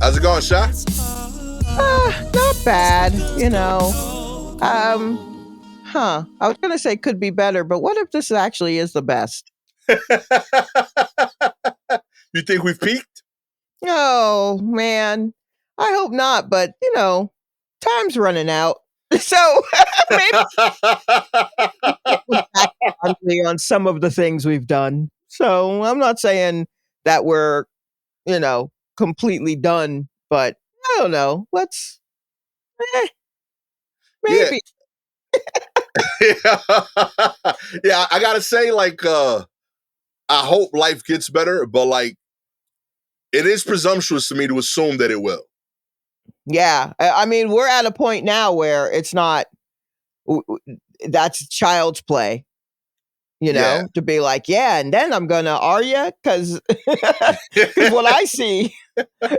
How's it going, Sha? Not bad, you know. I was gonna say could be better, but what if this actually is the best? You think we've peaked? Oh man, I hope not. But time's running out, so maybe look back fondly on some of the things we've done. So I'm not saying that we're completely done, but I don't know. Let's yeah. maybe. Yeah. Yeah, I gotta say, like, I hope life gets better, but like it is presumptuous to me to assume that it will. Yeah, I mean, we're at a point now where it's not. That's child's play, Yeah. to be like, yeah, and then I'm gonna, are you? Because what I see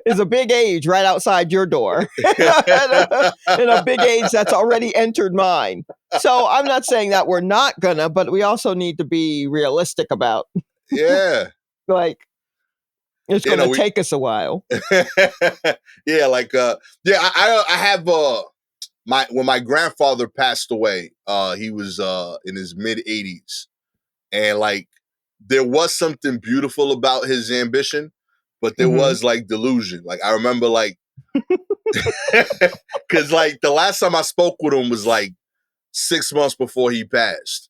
is a big age right outside your door, and a big age that's already entered mine. So I'm not saying that we're not gonna, but we also need to be realistic about, Yeah. like, it's You know, gonna we take us a while. yeah, like yeah, I have when my grandfather passed away, he was in his mid 80s. And like there was something beautiful about his ambition, but there Hmm. was like delusion. Like I remember like cause like the last time I spoke with him was like 6 months before he passed.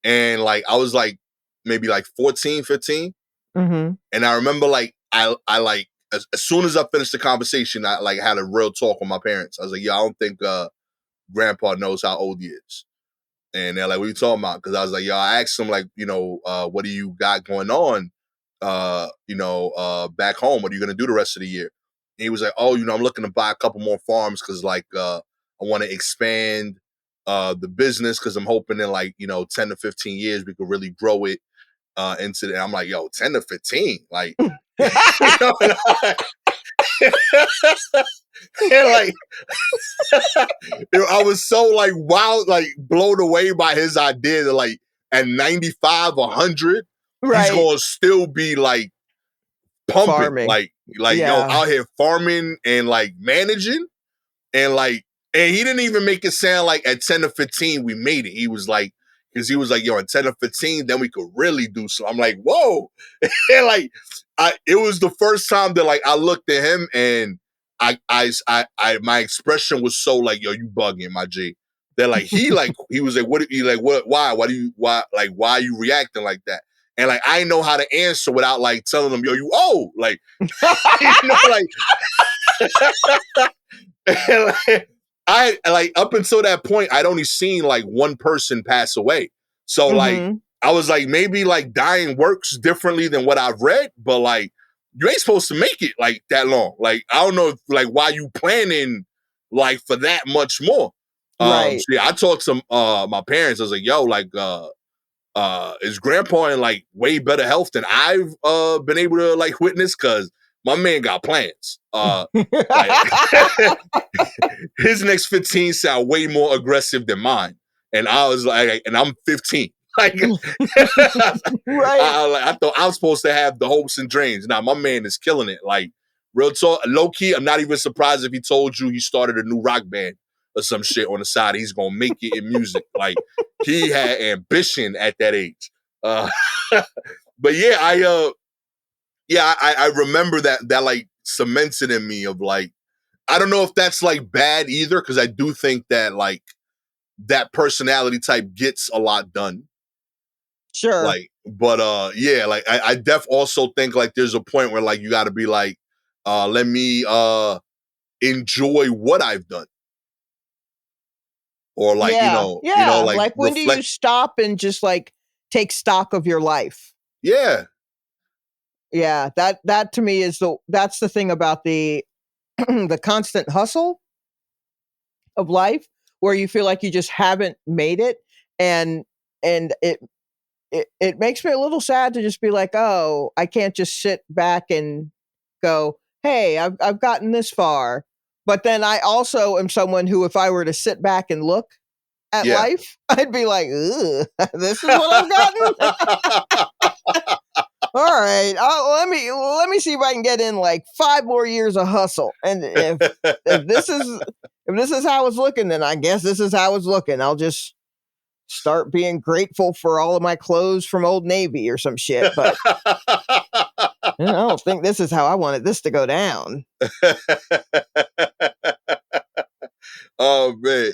And like I was like maybe like 14, 15. Hmm. And I remember like I like as soon as I finished the conversation, I like had a real talk with my parents. I was like, yeah, I don't think grandpa knows how old he is. And they're like, what are you talking about? Because I was like, yo, I asked him, like, what do you got going on, back home? What are you going to do the rest of the year? And he was like, oh, I'm looking to buy a couple more farms because, like, I want to expand the business because I'm hoping in, like, 10 to 15 years we could really grow it into the. And I'm like, yo, 10 to 15? Like, you know, and like I was so like wow, like blown away by his idea that like at 95, 100, he's Right. gonna still be like pumping, Farming. like Yeah. out here farming and like managing and like and he didn't even make it sound like at 10 to 15 we made it. He was like, because he was like, yo, at 10 to 15, then we could really do so. I'm like, whoa. And like it was the first time that like I looked at him and my expression was so like, yo, you bugging, my G. That like he was like, what you like, what, why are you reacting like that? And like I know how to answer without like telling them, yo, you old. Like, like, and, like I like up until that point, I'd only seen like one person pass away. So like Hmm. I was like, maybe like dying works differently than what I've read, but like you ain't supposed to make it like that long. Like I don't know if like why you planning like for that much more. Right. So yeah, I talked to my parents. I was like, yo, like is grandpa in like way better health than I've been able to like witness? Cause my man got plans. Like his next 15 sound way more aggressive than mine. And I was like, and I'm 15. Like, Right. I thought I was supposed to have the hopes and dreams. Now my man is killing it. Like real talk, low key. I'm not even surprised if he told you he started a new rock band or some shit on the side. He's gonna make it in music. Like he had ambition at that age. Uh, but yeah, I remember that like cemented in me of like I don't know if that's like bad either because I do think that like that personality type gets a lot done. Sure. Like, but yeah, like I def also think like there's a point where like you got to be like, let me enjoy what I've done, or like Yeah. Yeah. like Like, when do you reflect. stop and just like take stock of your life? Yeah, Yeah. That to me is that's the thing about the the constant hustle of life, where you feel like you just haven't made it, and it makes me a little sad to just be like, oh, I can't just sit back and go, hey, I've gotten this far. But then I also am someone who, if I were to sit back and look at yeah. life, I'd be like, ugh, this is what I've gotten. right, let me see if I can get in like 5 more years of hustle. And if this is how it's looking, then I guess this is how it's looking. I'll just start being grateful for all of my clothes from Old Navy or some shit. But I don't think this is how I wanted this to go down. Oh man,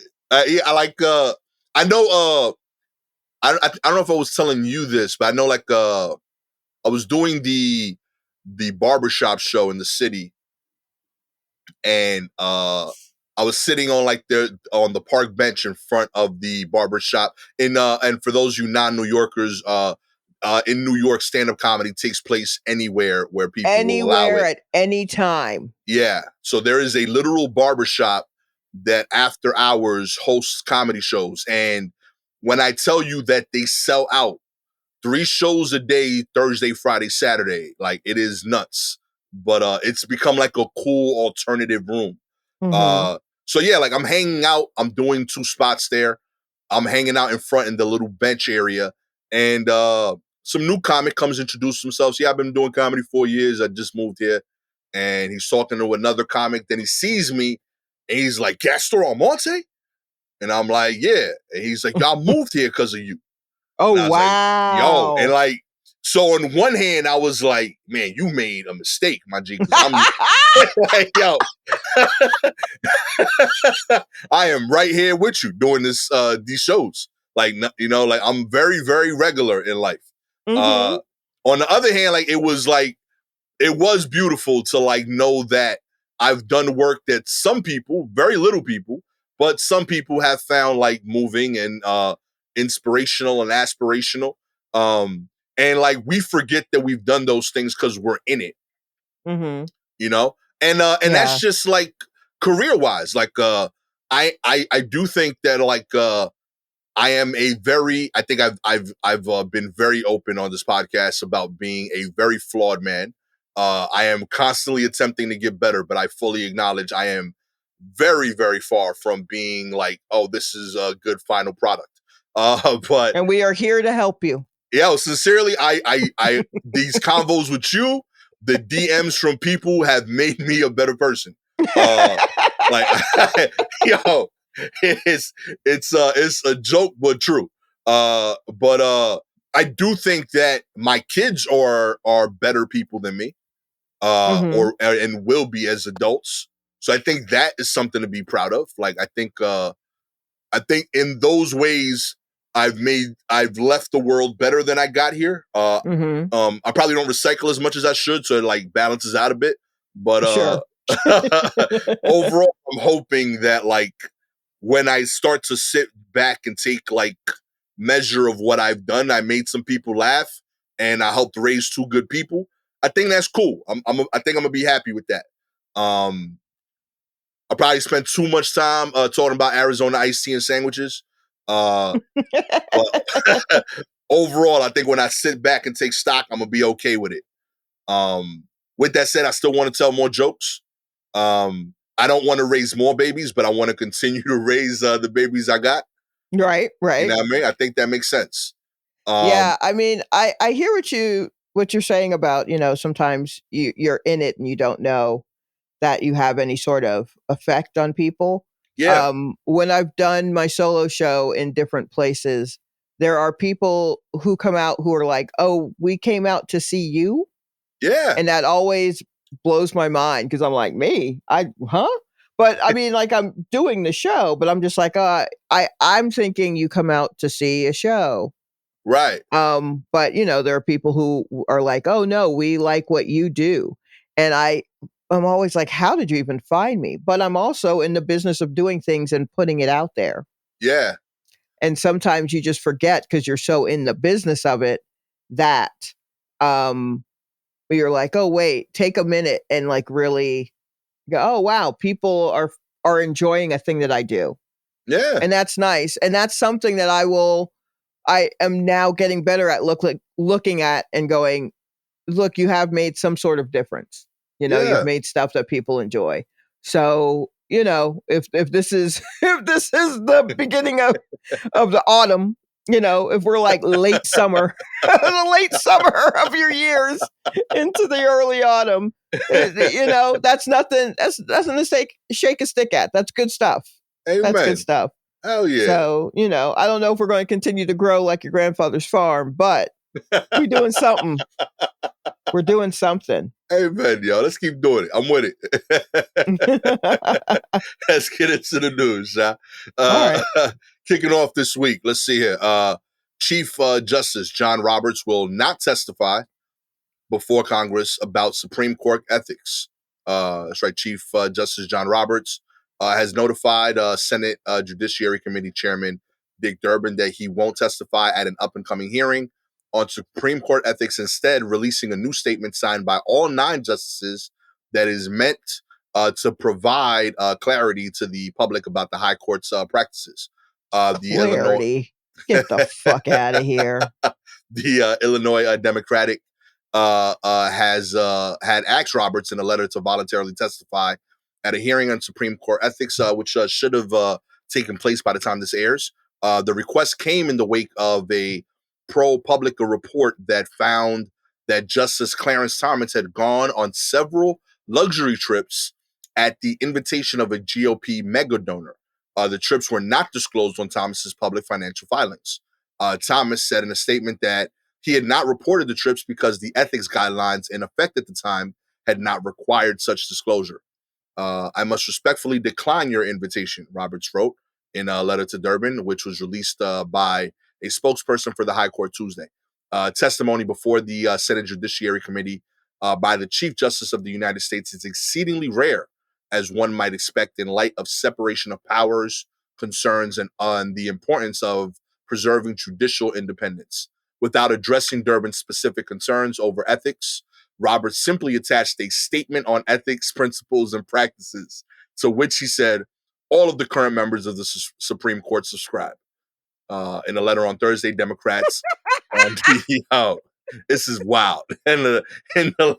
yeah, I like. I know. I don't know if I was telling you this, but I know like I was doing the barbershop show in the city, and I was sitting on like the park bench in front of the barbershop. And for those of you non-New Yorkers, in New York, stand-up comedy takes place anywhere where people will allow Anywhere it. at any time. Yeah. So there is a literal barbershop that after hours hosts comedy shows. And when I tell you that they sell out 3 shows a day, Thursday, Friday, Saturday, like it is nuts. But it's become like a cool alternative room. Mm-hmm. So yeah, like I'm hanging out, I'm doing 2 spots there. I'm hanging out in front in the little bench area. And some new comic comes introduce themselves. Yeah, I've been doing comedy 4 years. I just moved here. And he's talking to another comic. Then he sees me and he's like, Gastor Almonte? And I'm like, yeah. And he's like, y'all moved here because of you. Oh, And I was like, yo. And wow. like, so on one hand, I was like, man, you made a mistake, my G. Because I'm like, yo, I am right here with you doing these shows. Like, like I'm very, very regular in life. Mm-hmm. Uh, on the other hand, like it was beautiful to like know that I've done work that some people, very little people, but some people have found like moving and inspirational and aspirational. And like we forget that we've done those things because we're in it, Mm-hmm. you know? And that's Yeah. just like career wise. Like I do think that like I am I think I've been very open on this podcast about being a very flawed man. I am constantly attempting to get better, but I fully acknowledge I am very, very far from being like, oh, this is a good final product. But And we are here to help you. yeah, sincerely, I these convos with you, the DMs from people have made me a better person. Like, yo, it's a joke but true. But I do think that my kids are better people than me, Mm-hmm. or and will be as adults. So I think that is something to be proud of. Like I think in those ways I've left the world better than I got here. Mm-hmm. I probably don't recycle as much as I should, so it like balances out a bit. But Sure. overall, I'm hoping that like when I start to sit back and take like measure of what I've done, I made some people laugh and I helped raise 2 good people. I think that's cool. I think I'm gonna be happy with that. Um, I probably spent too much time talking about Arizona iced tea and sandwiches. Uh, but overall, I think when I sit back and take stock, I'm gonna be okay with it. Um, with that said, I still want to tell more jokes. I don't want to raise more babies, but I want to continue to raise the babies I got. Right, You right. know what I mean? I think that makes sense. Yeah, I mean, I hear what you're saying about, sometimes you're in it and you don't know that you have any sort of effect on people. Yeah, When I've done my solo show in different places, there are people who come out who are like, "Oh, we came out to see you," yeah, and that always blows my mind because I'm like, "Me? Huh?" But I mean, like I'm doing the show, but I'm just like, I'm thinking you come out to see a show. right. But there are people who are like, "Oh no, we like what you do." And I'm always like, "How did you even find me?" But I'm also in the business of doing things and putting it out there. Yeah, And sometimes you just forget because you're so in the business of it that um you're like, "Oh wait, take a minute and like really go, oh wow, people are enjoying a thing that I do." yeah, And that's nice. And that's something that I am now getting better at looking at and going, look, you have made some sort of difference. You've yeah, made stuff that people enjoy. So, if this is if this is the beginning of the autumn, if we're like late summer, the late summer of your years into the early autumn, that's nothing. That's nothing to shake a stick at. That's good stuff. That's good Amen. stuff. Hell yeah. So, I don't know if we're going to continue to grow like your grandfather's farm, but we're doing something. We're doing something. Amen, yo. Let's keep doing it. I'm with it. Let's get into the news, huh? All right. Kicking off this week, let's see here. Chief Justice John Roberts will not testify before Congress about Supreme Court ethics. That's right. Chief Justice John Roberts has notified Senate Judiciary Committee Chairman Dick Durbin that he won't testify at an up-and-coming hearing on Supreme Court ethics, instead releasing a new statement signed by all 9 justices that is meant to provide clarity to the public about the high court's practices. Clarity. Get the fuck out of here. The Illinois Democratic has had asked Roberts in a letter to voluntarily testify at a hearing on Supreme Court ethics, which should have taken place by the time this airs. The request came in the wake of a ProPublica report that found that Justice Clarence Thomas had gone on several luxury trips at the invitation of a GOP mega donor. The trips were not disclosed on Thomas's public financial filings. Thomas said in a statement that he had not reported the trips because the ethics guidelines in effect at the time had not required such disclosure. I must respectfully decline your invitation, Roberts wrote in a letter to Durbin, which was released by a spokesperson for the High Court Tuesday. Testimony before the Senate Judiciary Committee by the Chief Justice of the United States is exceedingly rare, as one might expect in light of separation of powers concerns and on the importance of preserving judicial independence. Without addressing Durbin's specific concerns over ethics, Roberts simply attached a statement on ethics, principles, and practices, to which he said all of the current members of the Supreme Court subscribe. In a letter on Thursday, Democrats on the this is wild. In the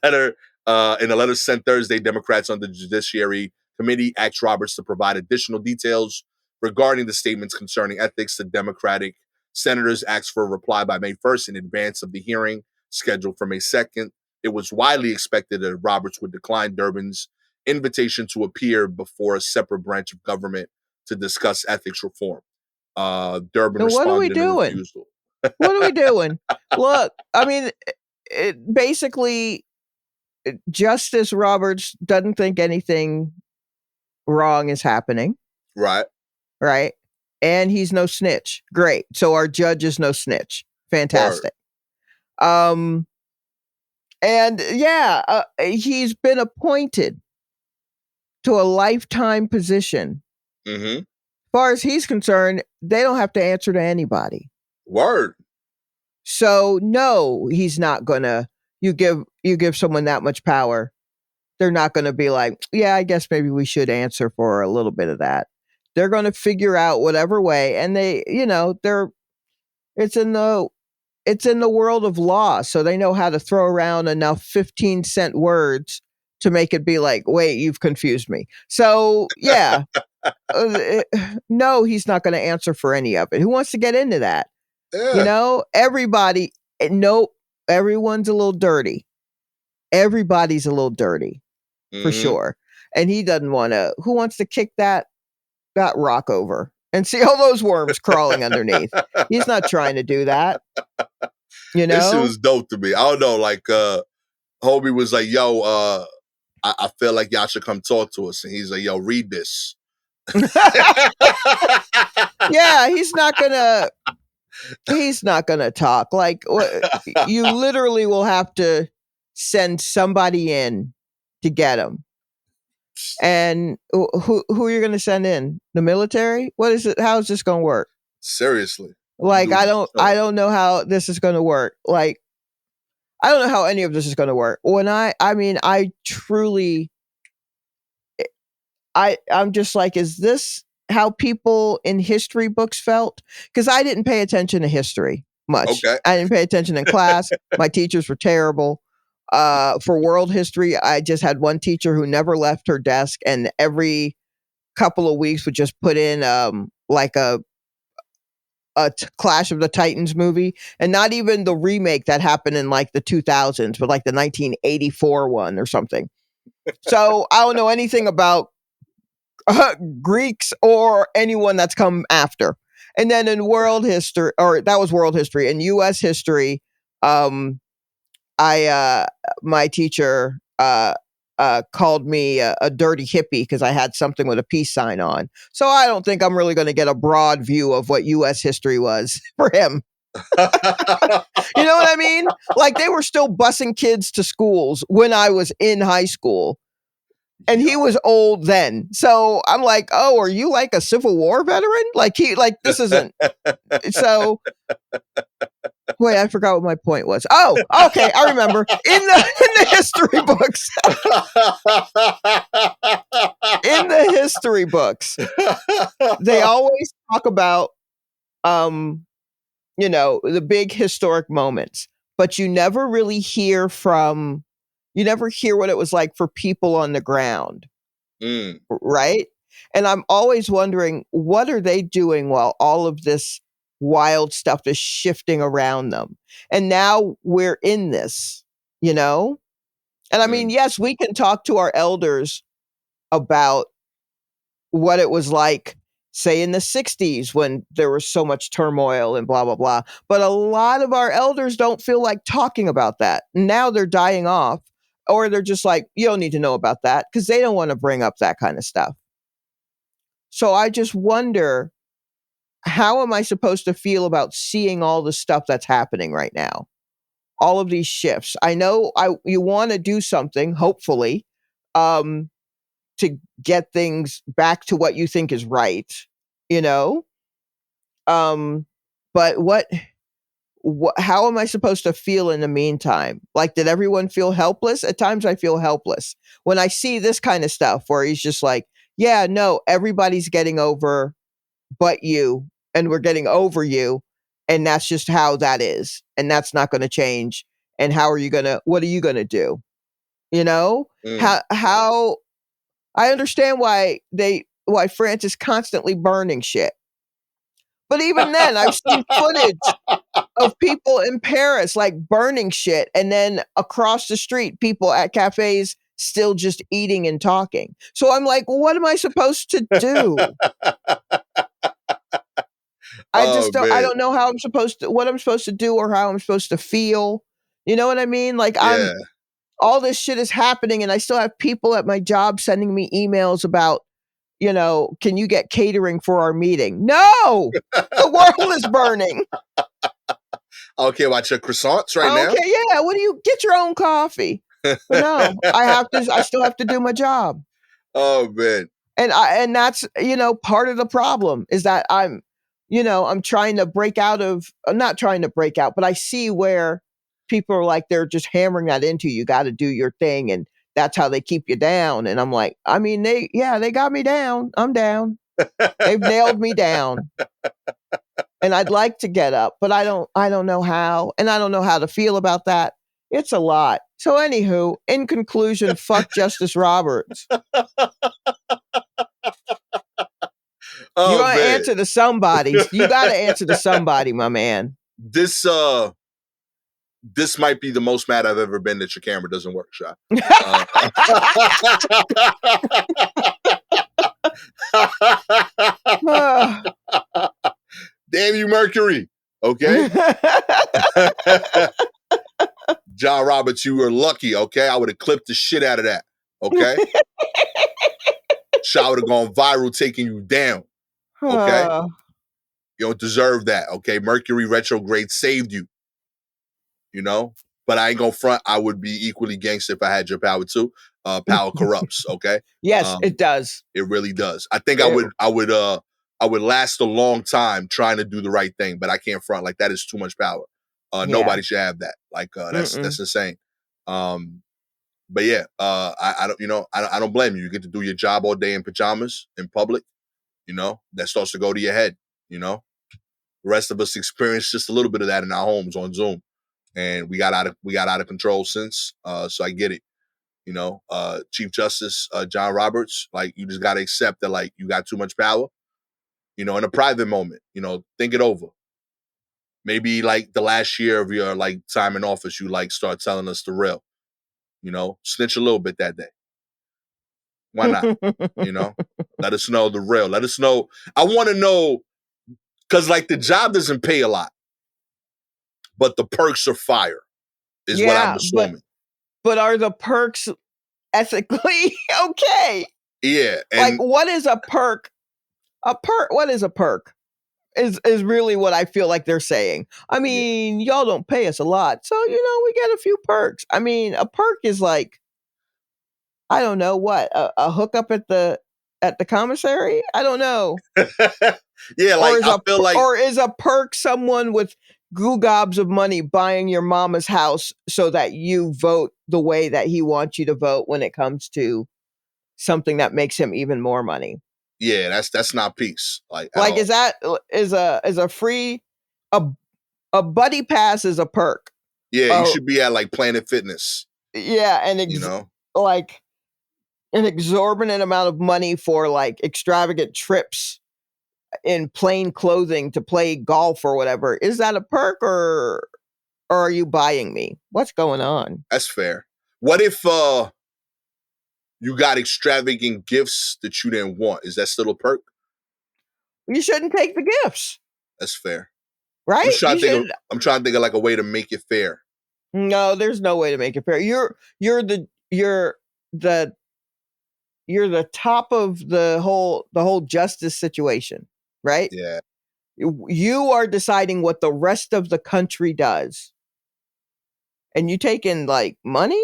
letter sent Thursday, Democrats on the Judiciary Committee asked Roberts to provide additional details regarding the statements concerning ethics. The Democratic senators asked for a reply by May 1st in advance of the hearing scheduled for May 2nd. It was widely expected that Roberts would decline Durbin's invitation to appear before a separate branch of government to discuss ethics reform. Durbin responded what are we in a doing? refusal. What are we doing? Look, I mean, basically, Justice Roberts doesn't think anything wrong is happening. Right. Right. And he's no snitch. Great. So our judge is no snitch. Fantastic. Word. And yeah, he's been appointed to a lifetime position. Mm-hmm. As far as he's concerned, they don't have to answer to anybody. Word. So no, he's not gonna. You give someone that much power, they're not gonna be like, yeah, I guess maybe we should answer for a little bit of that. They're gonna figure out whatever way, and they, it's in the world of law, so they know how to throw around enough 15-cent words to make it be like, wait, you've confused me. So yeah, no, he's not going to answer for any of it. Who wants to get into that? Yeah. Everybody, nope, everyone's a little dirty. Everybody's a little dirty, for sure. And he doesn't want to, who wants to kick that rock over and see all those worms crawling underneath? He's not trying to do that. This shit was dope to me. I don't know, like, Hobie was like, yo, I feel like y'all should come talk to us. And he's like, yo, read this. Yeah, he's not gonna talk. Like, you literally will have to send somebody in to get him. And who are you gonna send in? The military? What is it? How is this gonna work? Seriously. Like, I don't know how this is gonna work. Like, I don't know how any of this is gonna work. When I truly, I'm just like, is this how people in history books felt? Because I didn't pay attention to history much. Okay. I didn't pay attention in class. My teachers were terrible. For world history, I just had one teacher who never left her desk, and every couple of weeks would just put in like a Clash of the Titans movie, and not even the remake that happened in like the 2000s, but like the 1984 one or something. So I don't know anything about Greeks or anyone that's come after. And then in world history, or that was world history, in U.S. history, I my teacher called me a dirty hippie because I had something with a peace sign on. So I don't think I'm really going to get a broad view of what U.S. history was for him. You know what I mean? Like they were still busing kids to schools when I was in high school. And he was old then. So I'm like, oh, are you like a Civil War veteran? Like this isn't. So wait, I forgot what my point was. Oh, okay, I remember. In the history books. In the history books, they always talk about the big historic moments, but you never really hear what it was like for people on the ground. Right? And I'm always wondering, what are they doing while all of this wild stuff is shifting around them? And now we're in this, you know? And I mean, yes, we can talk to our elders about what it was like, say, in the 60s when there was so much turmoil and blah, blah, blah. But a lot of our elders don't feel like talking about that. Now they're dying off, or they're just like, you don't need to know about that because they don't want to bring up that kind of stuff. So I just wonder, how am I supposed to feel about seeing all the stuff that's happening right now? All of these shifts. I know you want to do something, hopefully, to get things back to what you think is right, you know? But how am I supposed to feel in the meantime? Like, did everyone feel helpless? At times I feel helpless when I see this kind of stuff where he's just like, yeah, no, everybody's getting over but you, and we're getting over you, and that's just how that is, and that's not going to change. And what are you going to do? You know? How I understand why France is constantly burning shit. But even then, I've seen footage of people in Paris like burning shit, and then across the street, people at cafes still just eating and talking. So I'm like, what am I supposed to do? I don't know what I'm supposed to do or how I'm supposed to feel. You know what I mean? Like all this shit is happening and I still have people at my job sending me emails about, can you get catering for our meeting? No, the world is burning. Okay, watch your croissants right now. Okay, yeah. What do you get your own coffee? But no, I still have to do my job. Oh man. And that's, part of the problem is that I'm trying to not trying to break out, but I see where people are like, they're just hammering that into you. Got to do your thing. And that's how they keep you down. And I'm like, I mean, they got me down. I'm down. They've nailed me down. And I'd like to get up, but I don't know how. And I don't know how to feel about that. It's a lot. So anywho, in conclusion, fuck Justice Roberts. Oh, you got to answer to somebody. You got to answer to somebody, my man. This might be the most mad I've ever been that your camera doesn't work, Sha. Damn you, Mercury. Okay. John Roberts, you were lucky, okay? I would have clipped the shit out of that. Okay. Sha would have gone viral taking you down. Okay. You don't deserve that. Okay. Mercury retrograde saved you. But I ain't gonna front. I would be equally gangster if I had your power too. Power corrupts. Okay. Yes, it does. It really does. I think I would last a long time trying to do the right thing, but I can't front. Like, that is too much power. Nobody should have that. Like, that's insane. But yeah, I don't blame you. You get to do your job all day in pajamas in public. That starts to go to your head. The rest of us experience just a little bit of that in our homes on Zoom, and we got out of control since. So I get it. Chief Justice John Roberts, like, you just got to accept that, like, you got too much power. In a private moment, think it over. Maybe like the last year of your like time in office, you like start telling us the real. Snitch a little bit that day. Why not? Let us know the real. Let us know. I want to know because like the job doesn't pay a lot, but the perks are fire, is what I'm Yeah, assuming. but are the perks ethically okay? Yeah, Like, and what is a perk? What is a perk? Is really what I feel like they're saying. I yeah. mean, y'all don't pay us a lot, so we get a few perks. I mean, a perk is like, I don't know what, a hookup at the commissary. I don't know. Yeah, like I feel like Or is a perk someone with goo gobs of money buying your mama's house so that you vote the way that he wants you to vote when it comes to something that makes him even more money? yeah, that's not peace, like at Like, all. is a free a a buddy pass is a perk. Yeah, you Oh, should be at like Planet Fitness, yeah, you know? like an exorbitant amount of money for like extravagant trips in plain clothing to play golf or whatever. Is that a perk, or are you buying me? What's going on? That's fair. What if you got extravagant gifts that you didn't want? Is that still a perk? You shouldn't take the gifts, That's fair. I'm right? just trying You to think of should. I'm trying to think of like a way to make it fair. No, there's no way to make it fair. The you're the top of the whole justice situation, right? Yeah. You are deciding what the rest of the country does, and you take in like money.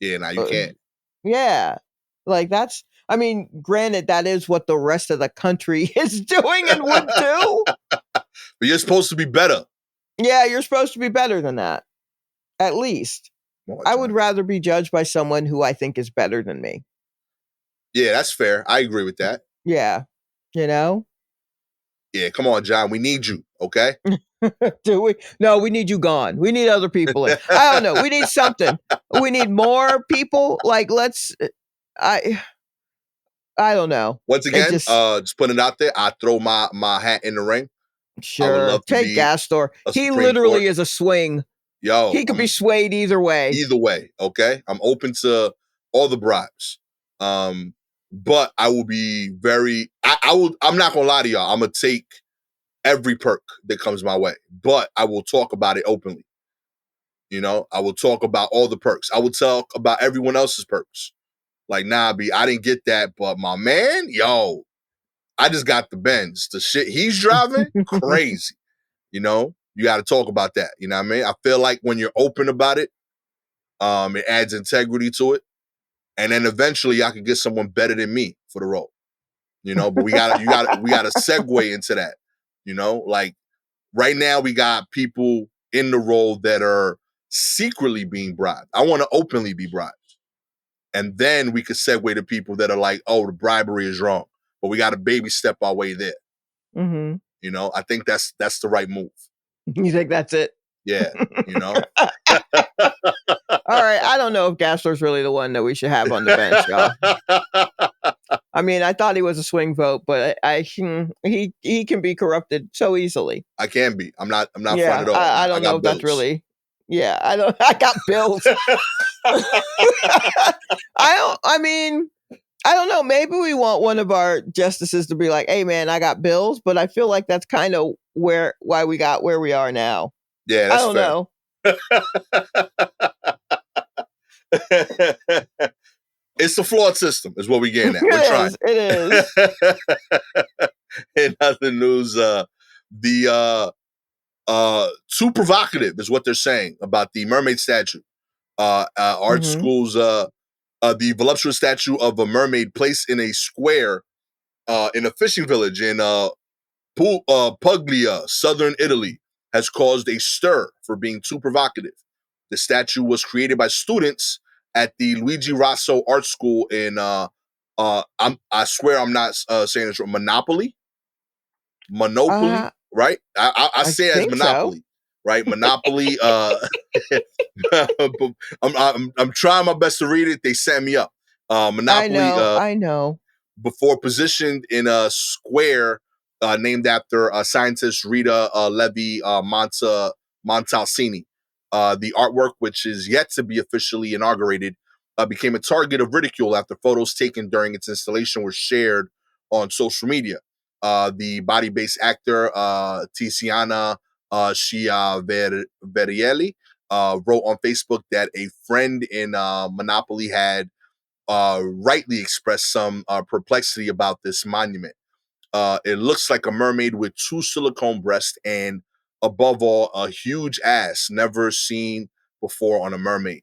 Yeah, now you Uh, can't. yeah, like that's. I mean, granted, that is what the rest of the country is doing and would do. But you're supposed to be better. Yeah, you're supposed to be better than that. At least, Come on, I would John. rather be judged by someone who I think is better than me. Yeah, that's fair. I agree with that. Yeah, you know. Yeah, come on, John. We need you, okay? Do we? No, we need you gone. We need other people in. I don't know. We need something. We need more people. Like, let's. I. I don't know. Once It again, just just putting it out there, I throw my hat in the ring. I would sure love to take be Gastor. a He Supreme Court. literally is a swing. Yo, He could be I'm swayed either way. either way, okay? I'm open to all the bribes. But I will be I'm not gonna lie to y'all. I'm gonna take every perk that comes my way, but I will talk about it openly. I will talk about all the perks. I will talk about everyone else's perks. Like, nah, B, I didn't get that, but my man, yo, I just got the Benz. The shit he's driving, crazy. You got to talk about that. You know what I mean? I feel like when you're open about it, it adds integrity to it. And then eventually I could get someone better than me for the role. But we gotta segue into that. Like right now we got people in the role that are secretly being bribed. I want to openly be bribed. And then we could segue to people that are like, oh, the bribery is wrong. But we got to baby step our way there. Hmm. I think that's the right move. You think that's it? Yeah, you know. All right. I don't know if Gastor's really the one that we should have on the bench, y'all. I mean, I thought he was a swing vote, but he can be corrupted so easily. I can be. I'm not fun Yeah, at all. I I don't know got if that's bills. really. Yeah, I don't. I got bills. I don't. I mean, I don't know. Maybe we want one of our justices to be like, "Hey, man, I got bills," but I feel like that's kind of why we got where we are now. Yeah, I that's don't fair. know. It's the flawed system, is what we're getting at. We're It trying. is. It is. In other news, the too provocative is what they're saying about the mermaid statue. Art Hmm. schools, the voluptuous statue of a mermaid placed in a square in a fishing village in Puglia, southern Italy, has caused a stir for being too provocative. The statue was created by students at the Luigi Rosso Art School in I swear I'm not saying this wrong. Monopoly, Uh, right? I I say it as think so. Monopoly, right? Monopoly. I'm trying my best to read it. They set me up. I Monopoly. know. I know. Before positioned in a square named after scientist Rita Levi Montalcini. The artwork, which is yet to be officially inaugurated, became a target of ridicule after photos taken during its installation were shared on social media. The body-based actor Tiziana Schiaverielli wrote on Facebook that a friend in Monopoly had rightly expressed some perplexity about this monument. It looks like a mermaid with two silicone breasts and, above all, a huge ass never seen before on a mermaid.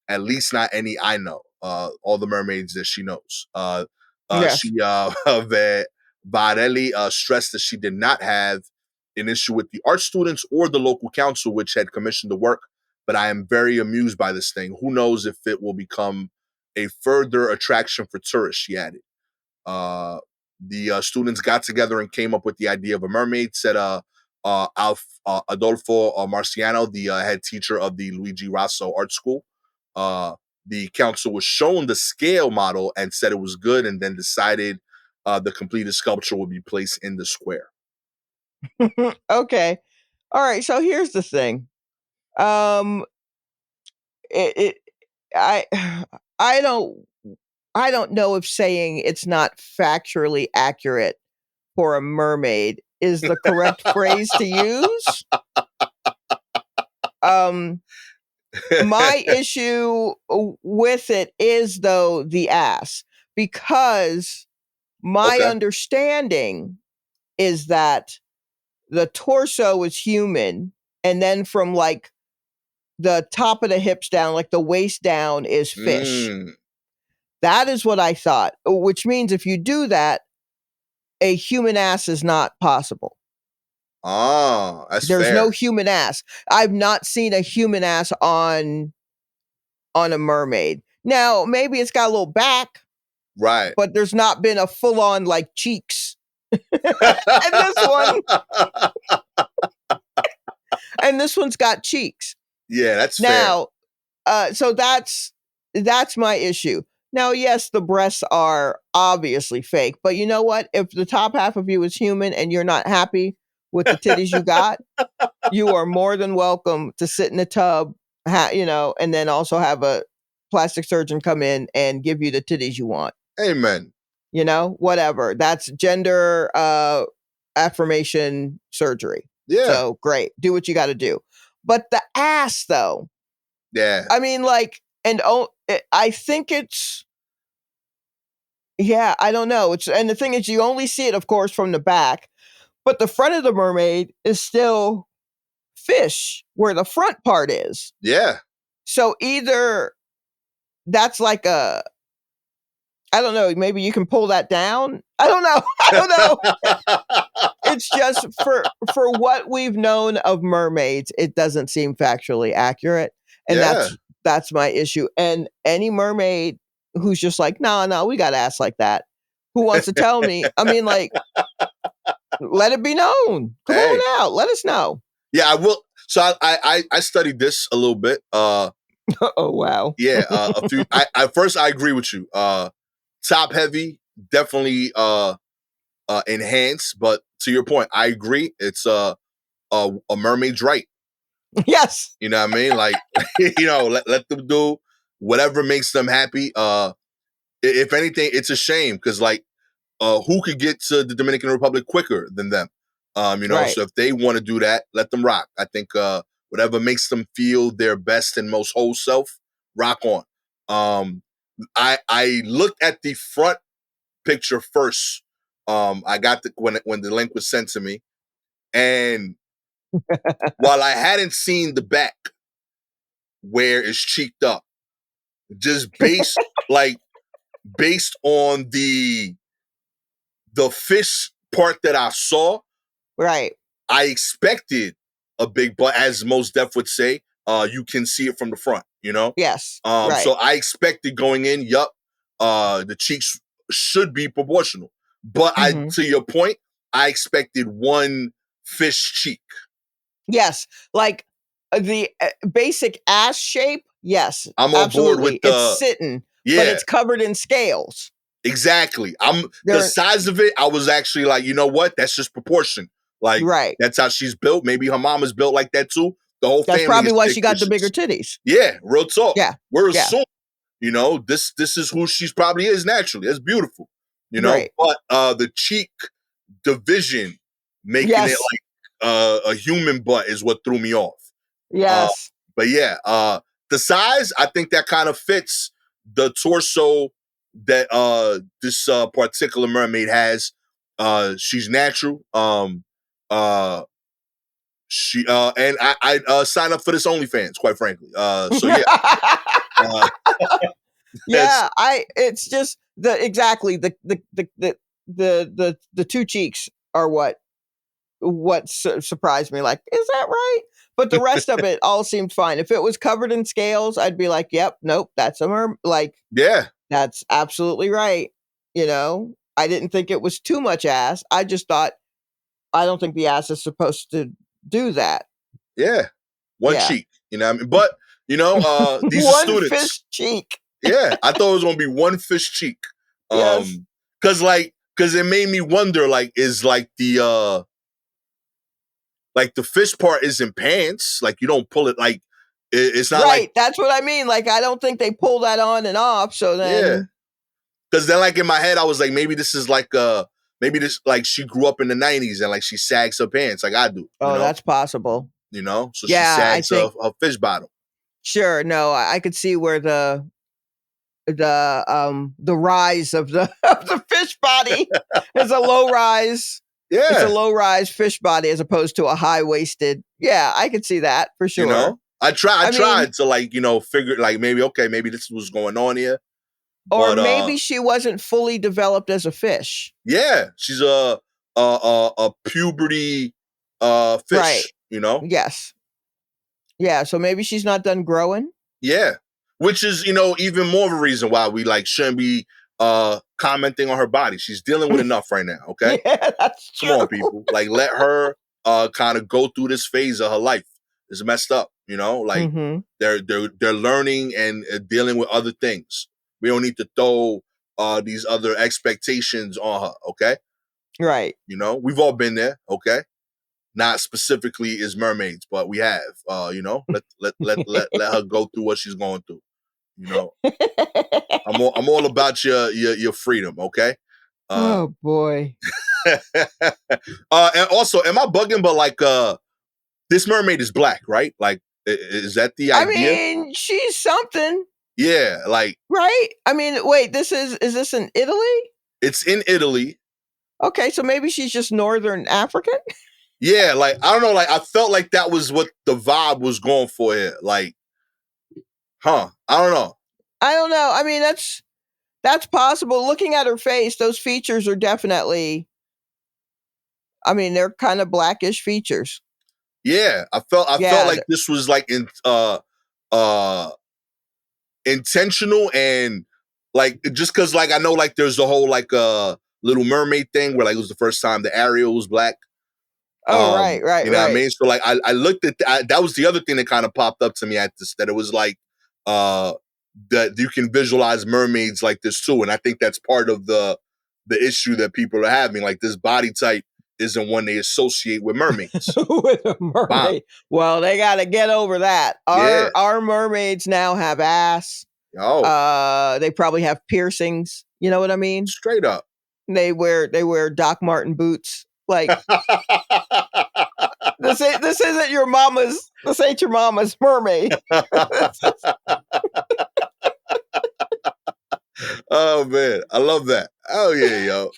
At least not any I know. All the mermaids that she knows. Yes. She Varelli stressed that she did not have an issue with the art students or the local council, which had commissioned the work. But I am very amused by this thing. Who knows if it will become a further attraction for tourists, she added. The students got together and came up with the idea of a mermaid, said Adolfo Marciano, the head teacher of the Luigi Rosso Art School. The council was shown the scale model and said it was good, and then decided the completed sculpture would be placed in the square. Okay. All right. So here's the thing. Um, it I I don't I don't know if saying it's not factually accurate for a mermaid is the correct phrase to use. Um, my issue with it is though the ass, because my Okay. understanding is that the torso is human, and then from like the top of the hips down, like the waist down, is fish. Mm. That is what I thought, which means if you do that, a human ass is not possible. Ah, that's There's no fair. human ass. I've not seen a human ass on a mermaid. Now, maybe it's got a little back, Right. but there's not been a full on like cheeks. And this one, and this one's got cheeks. Yeah, that's fair. Now, so that's my issue. Now, yes, the breasts are obviously fake, but you know what? If the top half of you is human and you're not happy with the titties you got, you are more than welcome to sit in the tub, and then also have a plastic surgeon come in and give you the titties you want. Amen. Whatever. That's gender affirmation surgery. Yeah. So great. Do what you got to do. But the ass, though, Yeah. I mean, like, I think it's, yeah, I don't know. And the thing is, you only see it, of course, from the back, but the front of the mermaid is still fish where the front part is. Yeah. So either that's like I don't know, maybe you can pull that down. I don't know. I don't know. It's just for what we've known of mermaids, it doesn't seem factually accurate. And Yeah. that's my issue. And any mermaid who's just like, no, we got ass like that, who wants to tell me? I mean, like, let it be known. Come Hey. on out. Let us know. Yeah, I will. So I studied this a little bit. Oh wow. Yeah, a few. I first I agree with you. Top heavy, definitely enhanced. But to your point, I agree. It's a mermaid's right. Yes. You know what I mean? Like, let them do whatever makes them happy. If anything, it's a shame because like, who could get to the Dominican Republic quicker than them? Right. So if they want to do that, let them rock. I think whatever makes them feel their best and most whole self, rock on. I looked at the front picture first. I got when the link was sent to me, and while I hadn't seen the back where it's cheeked up, just based on the fish part that I saw, Right. I expected a big butt, as most Def would say. You can see it from the front, Yes. Right. So I expected going in, the cheeks should be proportional. But to your point, I expected one fish cheek. Yes. Like the basic ass shape. Yes. I'm on board with absolutely. It's sitting, but yeah, it's covered in scales. Exactly. The They're size of it, I was actually like, you know what? That's just proportion. Like, right. that's how she's built. Maybe her mama's built like that too. The whole That's family probably is why thick she got the bigger fishes. titties. Yeah, real talk. Yeah. We're Yeah. assuming, this is who she's probably is naturally. That's beautiful. Right. But the cheek division making it Yes. like a human butt is what threw me off. Yes. But yeah, the size, I think that kind of fits the torso that this particular mermaid has. She's natural. She and I signed up for this OnlyFans, quite frankly. So yeah. Uh, Yeah, it's just exactly the two cheeks are what surprised me. Like, is that right? But the rest of it all seemed fine. If it was covered in scales, I'd be like, yep, nope, that's a like, yeah, that's absolutely right. I didn't think it was too much ass. I just thought, I don't think the ass is supposed to do that. yeah. One Yeah. cheek, what I mean? But these are One students. fish cheek. Yeah, I thought it was gonna be one fish cheek. Yes. Cause it made me wonder, like, is like the fish part isn't pants. Like, you don't pull it, like it's not Right. like, That's what I mean. Like, I don't think they pull that on and off. So yeah. then, Cause then, like, in my head, I was like, maybe this is like maybe this, like, she grew up in the 90s and like she sags her pants like I do, oh, that's possible. So she Yeah, I sags think, her fish bottom. sure. No, I could see where the rise of the of the fish body is a low rise. It's a Yeah. low rise fish body as opposed to a high waisted. Yeah, I could see that for sure. I I mean, tried to, like, figure, like, maybe this was going on here. or But maybe she wasn't fully developed as a fish. yeah, she's a puberty Right. fish, Yes. Yeah. So maybe she's not done growing. Yeah. Which is, even more of a reason why we, like, shouldn't be commenting on her body. She's dealing with enough right now, okay? Yeah, that's true. Come on, people. Like, let her kind of go through this phase of her life. It's messed up, like, Mm-hmm. they're learning and dealing with other things. We don't need to throw these other expectations on her, okay? Right. We've all been there, okay? Not specifically as mermaids, but we have. Let her go through what she's going through. I'm all about your freedom, okay? Oh boy. And also, am I bugging? But like, this mermaid is black, right? Like, is that the I idea? mean, she's something, Yeah, like, right? I mean, wait, is this in Italy? it's in Italy. Okay, so maybe she's just Northern African? Yeah, like, I don't know, like, I felt like that was what the vibe was going for here. Like, I don't know. I don't know. I mean, that's possible. Looking at her face, those features are definitely, I mean, they're kind of blackish features. Yeah, I felt like this was like intentional, and like, just because, like, I know, like, there's the whole, like, Little Mermaid thing where, like, it was the first time the Ariel was black. Oh, right. You know what I mean? So, like, I looked at that was the other thing that kind of popped up to me at this, that it was like that you can visualize mermaids like this too, and I think that's part of the issue that people are having. Like, this body type isn't one they associate with mermaids. With a mermaid. Bomb. Well, they got to get over that. Our mermaids now have ass. Oh. They probably have piercings. You know what I mean? Straight up. They wear Doc Marten boots. Like, this isn't your mama's. This ain't your mama's mermaid. Oh man, I love that. Oh yeah, yo.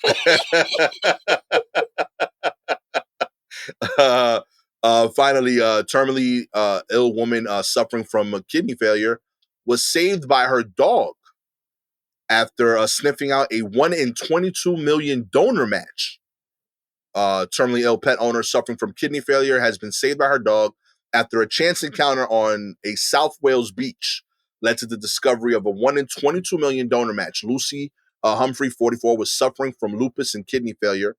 Finally, terminally ill woman suffering from a kidney failure was saved by her dog after sniffing out a 1 in 22 million donor match. Terminally ill pet owner suffering from kidney failure has been saved by her dog after a chance encounter on a South Wales beach led to the discovery of a 1 in 22 million donor match. Lucy Humphrey, 44, was suffering from lupus and kidney failure,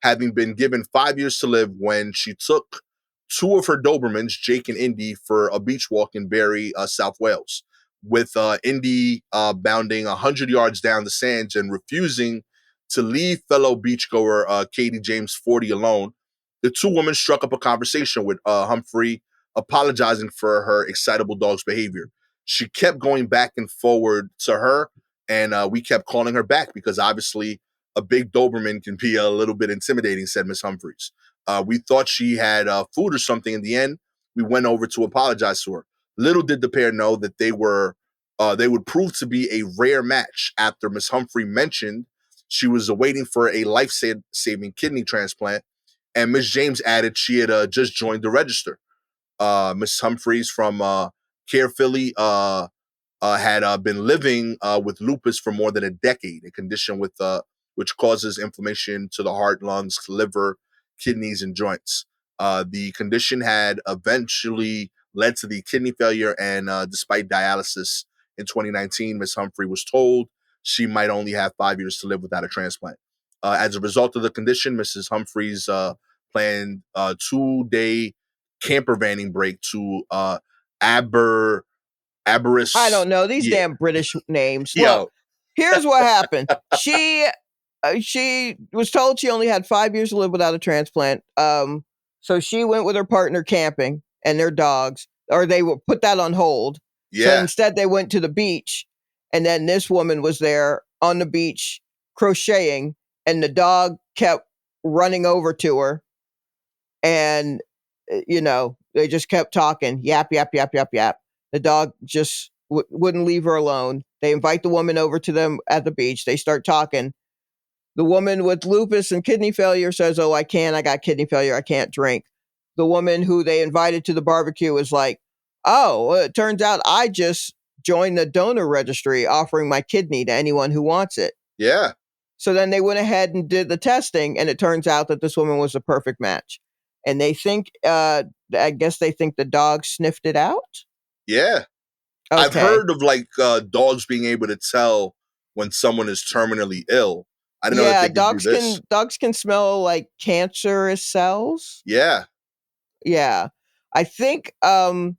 having been given 5 years to live when she took two of her Dobermans, Jake and Indy, for a beach walk in Barry, South Wales. with Indy bounding 100 yards down the sands and refusing to leave fellow beachgoer Katie James 40 alone. The two women struck up a conversation with Humphrey, apologizing for her excitable dog's behavior. She kept going back and forward to her, and we kept calling her back because obviously a big Doberman can be a little bit intimidating, said Miss Humphreys. We thought she had food or something. In the end, we went over to apologize to her. Little did the pair know that they would prove to be a rare match after Miss Humphrey mentioned she was awaiting for a life-saving kidney transplant, and Miss James added she had just joined the register. Miss Humphreys from Care Philly had been living with lupus for more than a decade, a condition which causes inflammation to the heart, lungs, liver, kidneys, and joints. The condition had eventually led to the kidney failure, and despite dialysis in 2019, Miss Humphrey was told she might only have 5 years to live without a transplant. As a result of the condition, Mrs. Humphreys planned a 2-day camper vanning break to Aberystwyth. I don't know these Yeah. damn British names. Yo. Look, here's what happened. She was told she only had 5 years to live without a transplant. So she went with her partner camping and their dogs, or they would put that on hold. Yeah. So instead they went to the beach, and then this woman was there on the beach crocheting, and the dog kept running over to her, and they just kept talking, yap, yap, yap, yap, yap. The dog just wouldn't leave her alone. They invite the woman over to them at the beach. They start talking. The woman with lupus and kidney failure says, "Oh, I got kidney failure. I can't drink." The woman who they invited to the barbecue was like, "Oh, well, it turns out I just joined the donor registry offering my kidney to anyone who wants it." Yeah. So then they went ahead and did the testing, and it turns out that this woman was a perfect match. And they think, I guess they think the dog sniffed it out? Yeah. Okay. I've heard of dogs being able to tell when someone is terminally ill. I didn't know that they could do this. Dogs can smell like cancerous cells. Yeah. Yeah. I think I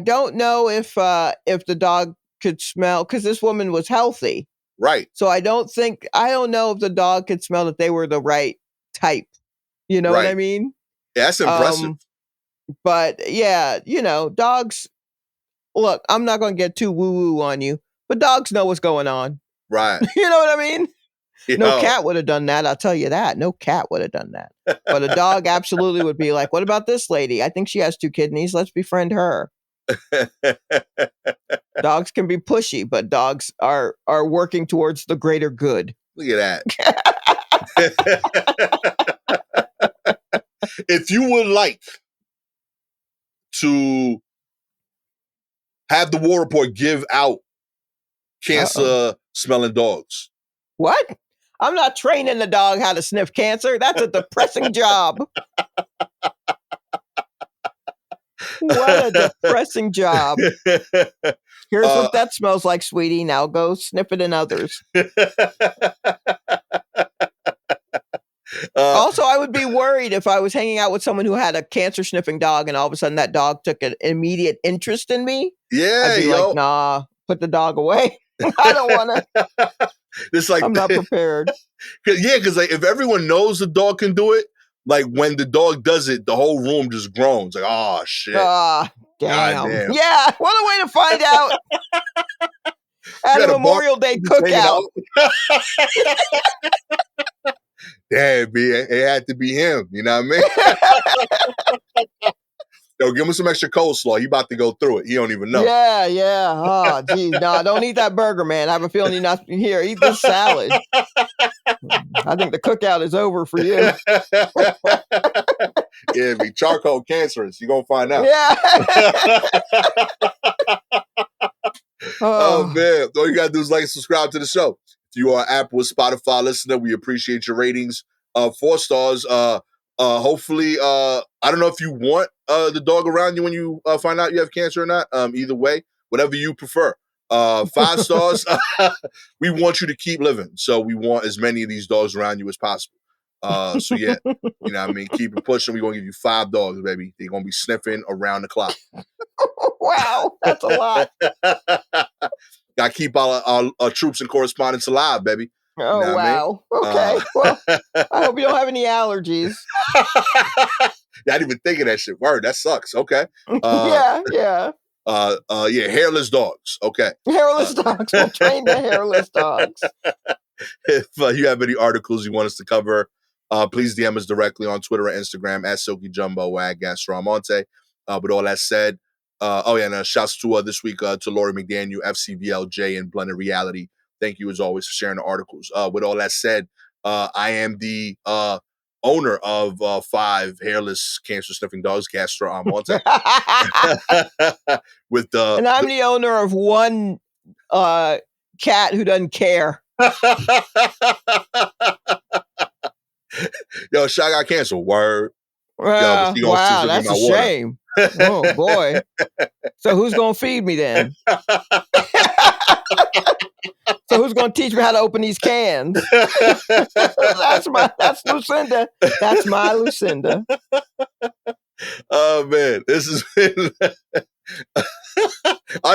don't know if the dog could smell, because this woman was healthy. Right. So I don't know if the dog could smell that they were the right type. You know what I mean? Yeah, that's impressive. But yeah, dogs, look, I'm not going to get too woo-woo on you, but dogs know what's going on. Right. You know what I mean? Yo. No cat would have done that. I'll tell you that. No cat would have done that. But a dog absolutely would be like, "What about this lady? I think she has 2 kidneys. Let's befriend her." Dogs can be pushy, but dogs are working towards the greater good. Look at that. If you would like to have the War Report give out cancer smelling dogs. What? I'm not training the dog how to sniff cancer. That's a depressing job. What a depressing job. Here's what that smells like, sweetie. Now go sniff it in others. Also, I would be worried if I was hanging out with someone who had a cancer sniffing dog and all of a sudden that dog took an immediate interest in me. Yeah, I'd be like, "Nah, put the dog away." I don't want to. It's like, I'm not prepared. Yeah, because if everyone knows the dog can do it, when the dog does it, the whole room just groans. Like, oh shit. Damn. Yeah, what a way to find out. At a Memorial Day cookout. Damn, it had to be him. You know what I mean? Yo, give him some extra coleslaw. He about to go through it. He don't even know. Yeah. Oh, geez. No, don't eat that burger, man. I have a feeling you're not here. Eat this salad. I think the cookout is over for you. Yeah, be charcoal cancerous. You're going to find out. Yeah. Oh, man. All you got to do is like and subscribe to the show. If you are an Apple or Spotify listener, we appreciate your ratings. 4 stars. Hopefully, I don't know if you want the dog around you when you find out you have cancer or not. Either way, whatever you prefer. 5 stars. We want you to keep living. So we want as many of these dogs around you as possible. So yeah, you know what I mean? Keep it pushing. We're going to give you 5 dogs, baby. They're going to be sniffing around the clock. Wow, that's a lot. Got to keep our troops and correspondents alive, baby. Oh, You know what I mean? wow. Okay. Well, I hope you don't have any allergies. Yeah, I didn't even think of that shit. Word, that sucks. Okay. Yeah, yeah. Yeah, hairless dogs. Okay. Hairless dogs. We'll train the hairless dogs. If you have any articles you want us to cover, please DM us directly on Twitter or Instagram at Silky Jumbo or at Gastor Almonte. With all that said, shouts to this week to Lori McDaniel, FCVLJ, and Blended Reality. Thank you as always for sharing the articles. With all that said, I am the owner of 5 hairless cancer sniffing dogs, Gastor Almonte. And I'm the owner of 1 cat who doesn't care. Yo, Shy got cancer. Word. Wow, that's a shame. Oh boy. So who's gonna feed me then? So who's gonna teach me how to open these cans? That's Lucinda. That's my Lucinda. Oh man, this has been I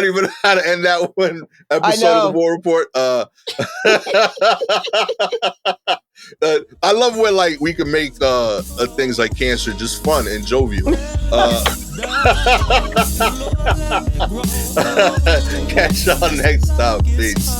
don't even know how to end that one episode of the War Report. I love when like we can make things like cancer just fun and jovial. Catch y'all next time. Peace.